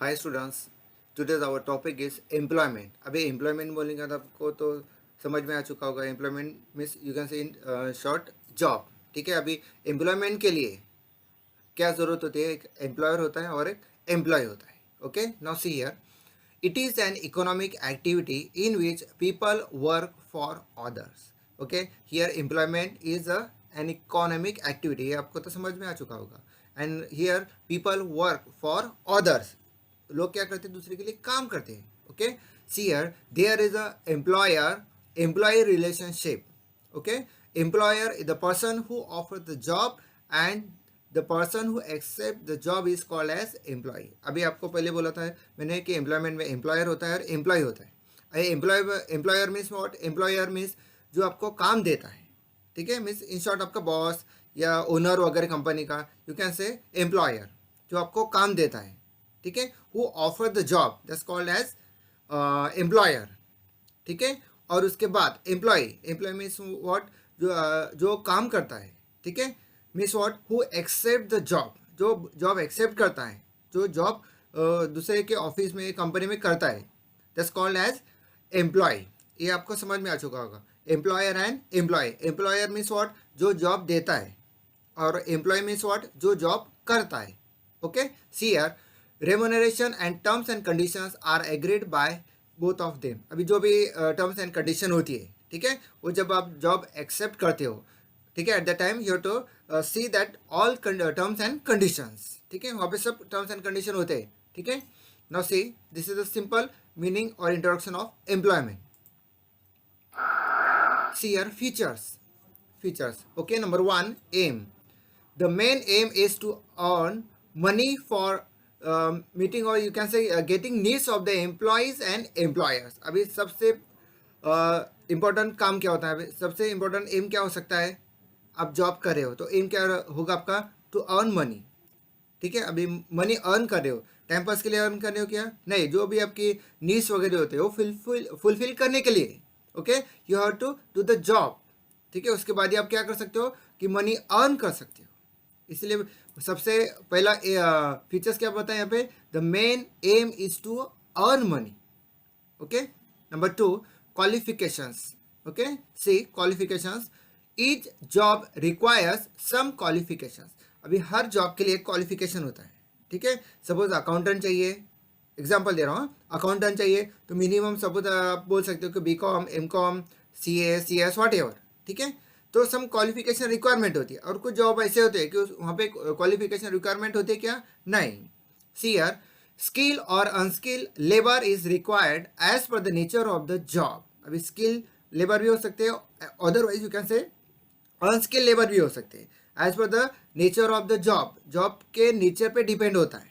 Hi students, today's our topic is employment. अभी employment बोलेंगे तो आपको तो समझ में आ चुका होगा। एम्प्लॉयमेंट मीन्स यू कैन से इन शॉर्ट जॉब। ठीक है, अभी एम्प्लॉयमेंट के लिए क्या ज़रूरत होती है? एक एम्प्लॉयर होता है और एक एम्प्लॉय होता है। Okay, now see here, it is an economic activity in which people work for others. Okay, here employment is an economic activity, ये आपको तो समझ में आ चुका होगा। And here people work for others, लोग क्या करते हैं? दूसरे के लिए काम करते हैं। Okay, see here there is a employer employee relationship. Okay, employer is the person who offers the job and the person who accept the job is called as employee। अभी आपको पहले बोला था मैंने कि एम्प्लॉयमेंट में एम्प्लॉयर होता है और एम्प्लॉय होता है। Employer means what? Employer means जो आपको काम देता है। ठीक है, मीन्स इन शॉर्ट आपका बॉस या ओनर वगैरह कंपनी का, यू कैन से एम्प्लॉयर, जो आपको काम देता है। ठीक है, who offer the job that's called as employer. ठीक है, और उसके बाद एम्प्लॉय मीन्स व्हाट? जो काम करता है। ठीक है, means what? Who accept the job, जो जॉब एक्सेप्ट करता है, जो जॉब दूसरे के ऑफिस में कंपनी में करता है, दैट्स कॉल्ड एज एम्प्लॉय। ये आपको समझ में आ चुका होगा। Employer and employee. Employer means what? जो जॉब देता है, और एम्प्लॉय मीन्स व्हाट? जो जॉब करता है। Okay, see here, remuneration and terms and conditions are agreed by both of them. अभी जो भी टर्म्स एंड कंडीशन होती है, ठीक है, वो जब आप जॉब एक्सेप्ट करते हो, ठीक है, at the time you to see that all terms and conditions. ठीक है, वहाँ पे सब टर्म्स एंड कंडीशन होते हैं। ठीक है, now see, this is the simple meaning और introduction of employment. See here, features. Okay, number one, aim. The main aim is to earn money for meeting, or you can say getting needs of the employees and employers। अभी सबसे important काम क्या होता है? अभी सबसे important M क्या हो सकता है? आप जॉब कर रहे हो तो एम क्या होगा आपका? To earn money. ठीक है, अभी मनी अर्न कर रहे हो, टाइम पास के लिए अर्न कर रहे हो क्या? नहीं, जो भी आपकी नीड्स वगैरह होते हैं वो फुलफिल करने के लिए। Okay, you have to do the job. ठीक है, उसके बाद ही आप क्या कर सकते हो कि मनी अर्न कर सकते हो। इसलिए सबसे पहला फीचर्स क्या बताएं यहाँ पे? The main aim is to earn money. Okay, number two, qualifications. Okay, see qualifications, each job requires some qualifications. अभी हर जॉब के लिए एक क्वालिफिकेशन होता है। ठीक है, सपोज अकाउंटेंट चाहिए, एग्जाम्पल दे रहा हूँ, अकाउंटेंट चाहिए तो मिनिमम सपोज आप बोल सकते हो कि B com, M com, C S whatever. ठीक है, तो सम क्वालिफिकेशन रिक्वायरमेंट होती है, और कुछ जॉब ऐसे होते हैं कि वहाँ पे क्वालिफिकेशन रिक्वायरमेंट होती है क्या? नहीं। सी यार, स्किल और unskill labour is required as per the nature of the job. अभी स्किल लेबर भी हो सकते हैं, otherwise you can say unskill labour भी हो सकते हैं। As per the nature of the job, job के नेचर पे डिपेंड होता है।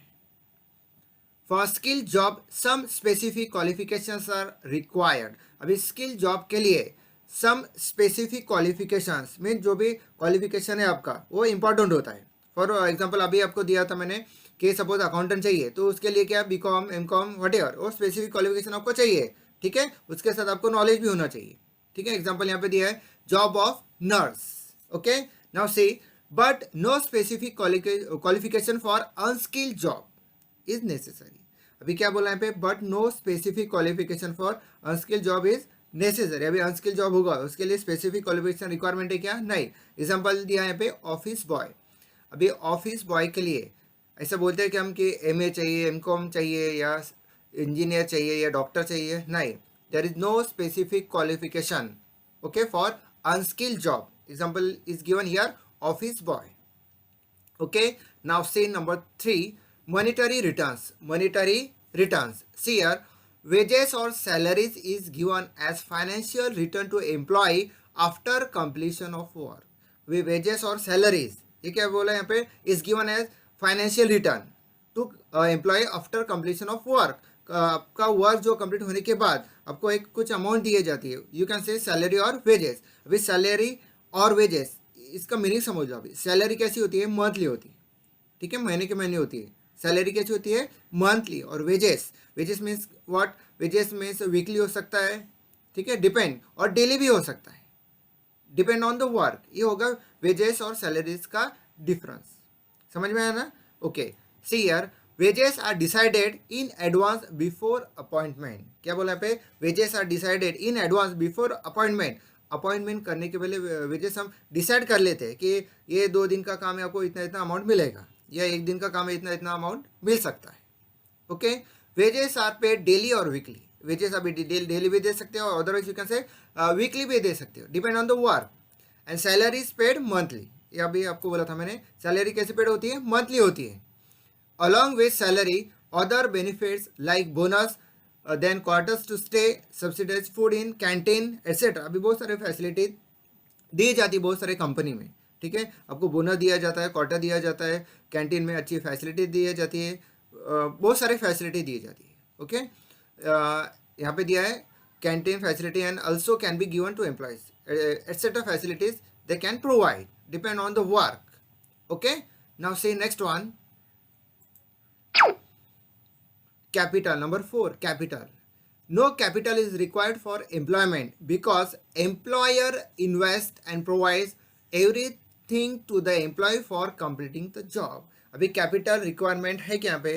For skill job some specific qualifications are required. अभी स्किल जॉब के लिए सम स्पेसिफिक क्वालिफिकेशंस मीन जो भी क्वालिफिकेशन है आपका वो इंपॉर्टेंट होता है। फॉर एग्जांपल अभी आपको दिया था मैंने कि सपोज अकाउंटेंट चाहिए तो उसके लिए क्या? B com, M com, whatever, वो स्पेसिफिक क्वालिफिकेशन आपको चाहिए। ठीक है, उसके साथ आपको नॉलेज भी होना चाहिए। ठीक है, एग्जाम्पल यहाँ पे दिया है job of nurse. Okay, now see, but no specific qualification for unskilled job is necessary. अभी क्या बोला यहाँ पे? But no specific qualification for unskilled job is necessary. अभी अनस्किल्ड जॉब होगा उसके लिए स्पेसिफिक क्वालिफिकेशन रिक्वायरमेंट है क्या? नहीं। एग्जाम्पल दिया यहाँ पे ऑफिस बॉय। अभी ऑफिस बॉय के लिए ऐसा बोलते हैं कि हम कि एम ए चाहिए, एम कॉम चाहिए, या इंजीनियर चाहिए, या डॉक्टर चाहिए? नहीं, there is no specific qualification okay for unskilled job. Example is given here office boy. Okay, now see number 3, monetary returns. Monetary returns. See here, wages or salaries is given as financial return to employee after completion of work. Way wages और salaries, ये क्या बोला यहाँ पे? is given as financial return to employee after completion of work. आपका work जो complete होने के बाद आपको एक कुछ अमाउंट दी जाती है, यू कैन से सैलरी और वेजेस। अभी सैलरी और वेजेस, इसका मीनिंग समझ लो। अभी सैलरी कैसी होती है? मंथली होती है। ठीक है, महीने के महीने होती है। सैलरी कैसी होती है? मंथली। और wages means what? Wages means weekly हो सकता है, ठीक है, डिपेंड, और डेली भी हो सकता है, डिपेंड ऑन द वर्क। ये होगा वेजेस और सैलरीज का डिफरेंस। समझ में आया ना? Okay, see here, wages are decided in advance before appointment. क्या बोला पे, wages are decided in advance before appointment. Appointment करने के पहले वेजेस हम डिसाइड कर लेते हैं कि ये 2 दिन का काम है, आपको इतना इतना अमाउंट मिलेगा, या 1 दिन का काम है, इतना इतना अमाउंट मिल सकता है। Okay, wages are paid daily और वीकली। वेजेस अभी डेली भी दे सकते हो, otherwise you can say weekly भी दे सकते हो, depend on the work. And salary is paid monthly. ये अभी आपको बोला था मैंने, सैलरी कैसे पेड होती है, मंथली होती है। Along with salary other benefits like bonus, then quarters to stay, subsidise food in canteen etcetera. अभी बहुत सारे फैसिलिटी दी जाती है बहुत सारे कंपनी में, ठीक है। आपको बोनस दिया जाता है, क्वार्टर दिया जाता है, कैंटीन में अच्छी फैसिलिटी दी जाती है, बहुत सारी फैसिलिटी दी जाती है। ओके, यहाँ पे दिया है canteen facility and also can be given to employees etcetera facilities they can provide depend on the work. Okay, now see next one, capital. Number 4, capital. No capital is required for employment because employer invests and provides everything to the employee for completing the job. अभी capital requirement है क्या पे,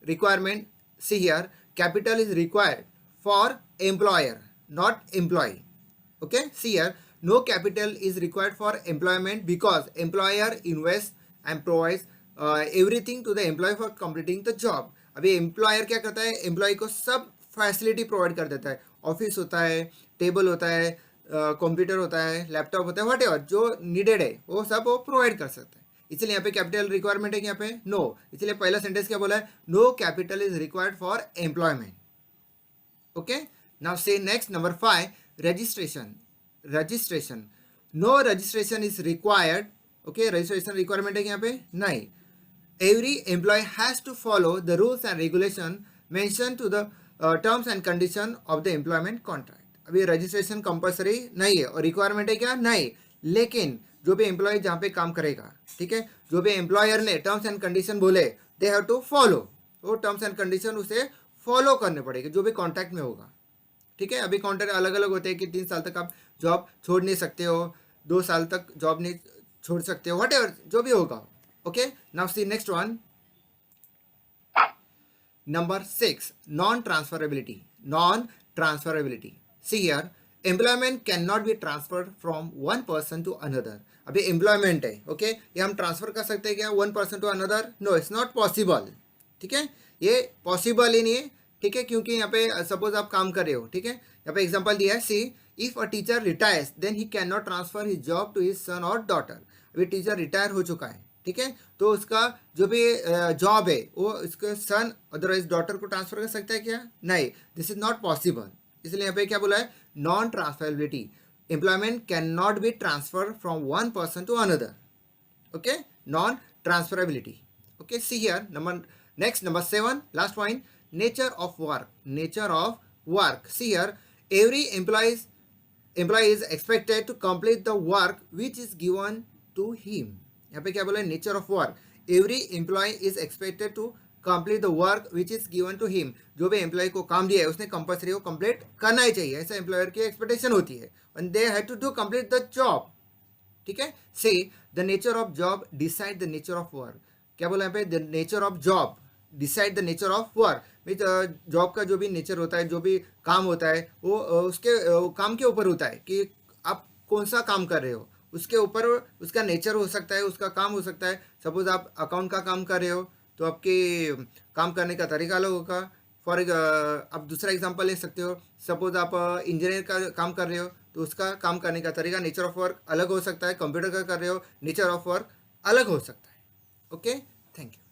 requirement see here, capital is required for employer not employee. Okay, see here, no capital is required for employment because employer invests and provides everything to the employee for completing the job. अभी employer क्या करता है, employ को सब facility provide कर देता है, office होता है, टेबल होता है, कंप्यूटर होता है, लैपटॉप होता है, वट एवर जो नीडेड है वो सब वो प्रोवाइड कर सकता है। इसलिए यहाँ पे कैपिटल रिक्वायरमेंट है, यहाँ पे नो, इसलिए पहला सेंटेंस क्या बोला है, no capital is required for employment. Okay, now say next number 5, registration. Registration, no registration is required. Okay, registration requirement है यहाँ पे नहीं। Every employee has to follow the rules and regulation mentioned to the terms and condition of the employment contract. अभी registration compulsory नहीं है और requirement है क्या, नहीं। लेकिन जो भी एम्प्लॉय जहाँ पे काम करेगा, ठीक है, जो भी एम्प्लॉयर ने टर्म्स एंड कंडीशन बोले दे हैव टू फॉलो, वो टर्म्स एंड कंडीशन उसे फॉलो करने पड़ेगा जो भी कॉन्ट्रैक्ट में होगा, ठीक है। अभी कॉन्ट्रैक्ट अलग अलग होते हैं कि 3 साल तक आप जॉब छोड़ नहीं सकते हो, 2 साल तक जॉब नहीं छोड़ सकते हो, वट एवर जो भी होगा। Okay, now see next one. Number 6, non-transferability. Non-transferability. See here, employment cannot be transferred from one person to another. अभी employment है, okay, ये हम ट्रांसफर कर सकते हैं क्या one person to another? No, it's not possible. ठीक है, ये पॉसिबल ही नहीं है, ठीक है, क्योंकि यहाँ पे सपोज आप काम कर रहे हो, ठीक है, यहाँ पे एग्जांपल दिया है, see if a teacher retires then he can not transfer his job to his son और डॉटर। अभी टीचर रिटायर हो चुका है, ठीक है, तो उसका जो भी जॉब है वो इसके सन अदरवाइज डॉटर को ट्रांसफर कर सकता है क्या, नहीं, दिस इज नॉट पॉसिबल। इसलिए यहाँ पे क्या बोला है, non transferability, employment can not be transfer from one person to another. Okay, non transferability. Okay, see here next number 7, last point, nature of work. Nature of work, see here, every employee is expected to complete the work which is given to him. यहाँ पे क्या बोला है, nature of work, every employee is expected to complete the work which is given to him. जो भी employ को काम दिया है उसने कंपल्सरी वो कंप्लीट करना ही चाहिए, ऐसा एम्प्लॉयर की एक्सपेक्टेशन होती है, and they have to do complete the job. ठीक है, say the nature of job decide the nature of work. क्या बोला यहाँ पे, the nature of job decide the nature of work. Means job का जो भी नेचर होता है, जो भी काम होता है वो उसके काम के ऊपर होता है कि आप कौन सा काम कर रहे हो, उसके ऊपर उसका नेचर हो सकता है, उसका काम हो सकता है। सपोज आप अकाउंट का काम कर रहे हो तो आपके काम करने का तरीका अलग होगा। फॉर आप दूसरा एग्जांपल ले सकते हो, सपोज आप इंजीनियर का काम कर रहे हो तो उसका काम करने का तरीका, नेचर ऑफ वर्क अलग हो सकता है। कंप्यूटर का कर रहे हो, नेचर ऑफ वर्क अलग हो सकता है। Okay, thank you.